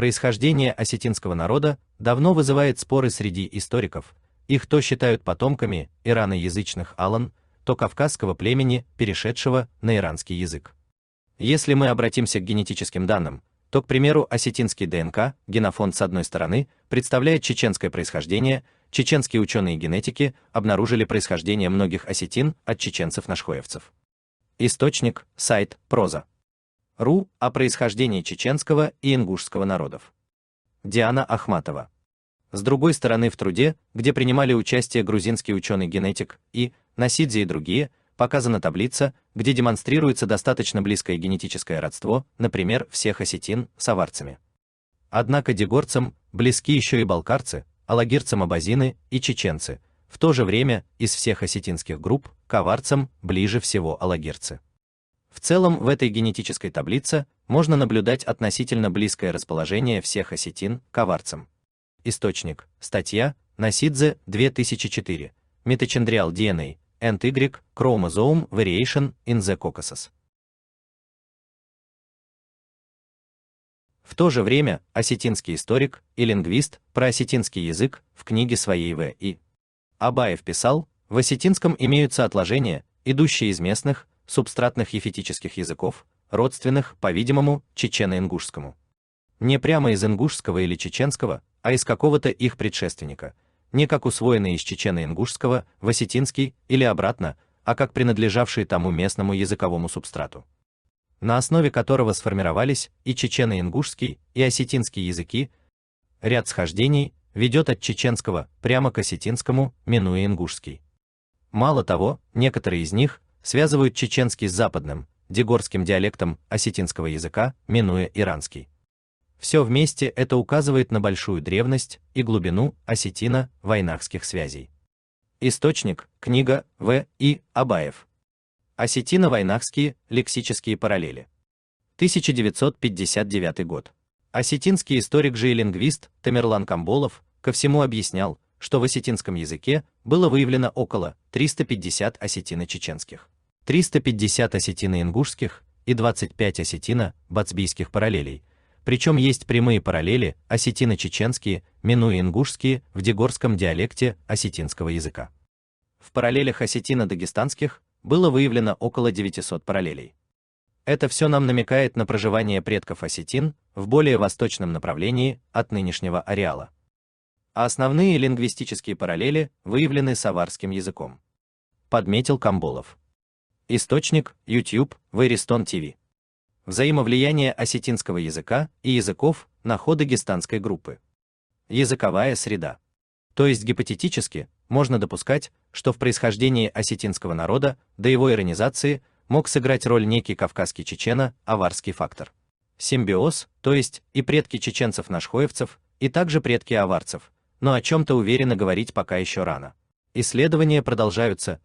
Происхождение осетинского народа давно вызывает споры среди историков. Их то считают потомками ираноязычных алан, то кавказского племени, перешедшего на иранский язык. Если мы обратимся к генетическим данным, то, к примеру, осетинский ДНК, генофонд с одной стороны, представляет чеченское происхождение. Чеченские ученые-генетики обнаружили происхождение многих осетин от чеченцев-нашхоевцев. Источник – сайт Проза.ру о происхождении чеченского и ингушского народов. Диана Ахматова. С другой стороны, в труде, где принимали участие грузинский ученый-генетик и Насидзе и другие, показана таблица, где демонстрируется достаточно близкое генетическое родство, например, всех осетин с аварцами. Однако дегорцам близки еще и балкарцы, алагирцам абазины и чеченцы. В то же время из всех осетинских групп к аварцам ближе всего алагирцы. В целом, в этой генетической таблице можно наблюдать относительно близкое расположение всех осетин к аварцам. Источник – статья Насидзе, 2004, Mitochondrial DNA and Y Chromosome Variation in the Caucasus. В то же время осетинский историк и лингвист про осетинский язык в книге своей В.И. Абаев писал, в осетинском имеются отложения, идущие из местных, субстратных ефетических языков, родственных, по-видимому, чечено-ингушскому. Не прямо из ингушского или чеченского, а из какого-то их предшественника, не как усвоенные из чечено-ингушского в осетинский или обратно, а как принадлежавшие тому местному языковому субстрату, на основе которого сформировались и чечено-ингушский, и осетинский языки. Ряд схождений ведет от чеченского прямо к осетинскому, минуя ингушский. Мало того, некоторые из них связывают чеченский с западным, дегорским диалектом осетинского языка, минуя иранский. Все вместе это указывает на большую древность и глубину осетино-вайнахских связей. Источник – книга В.И. Абаев. Осетино-вайнахские лексические параллели. 1959 год. Осетинский историк же и лингвист Тамерлан Камболов ко всему объяснял, что в осетинском языке было выявлено около 350 осетино-чеченских, 350 осетино-ингушских и 25 осетино-бацбийских параллелей, причем есть прямые параллели осетино-чеченские, минуя ингушские в дегорском диалекте осетинского языка. В параллелях осетино-дагестанских было выявлено около 900 параллелей. Это все нам намекает на проживание предков осетин в более восточном направлении от нынешнего ареала. А основные лингвистические параллели выявлены с аварским языком, подметил Камболов. Источник – YouTube, Вайристон ТВ. Взаимовлияние осетинского языка и языков на ход дагестанской группы. Языковая среда. То есть гипотетически можно допускать, что в происхождении осетинского народа до его иранизации мог сыграть роль некий кавказский чечено-аварский фактор. Симбиоз, то есть и предки чеченцев-нашхоевцев, и также предки аварцев, но о чем-то уверенно говорить пока еще рано. Исследования продолжаются,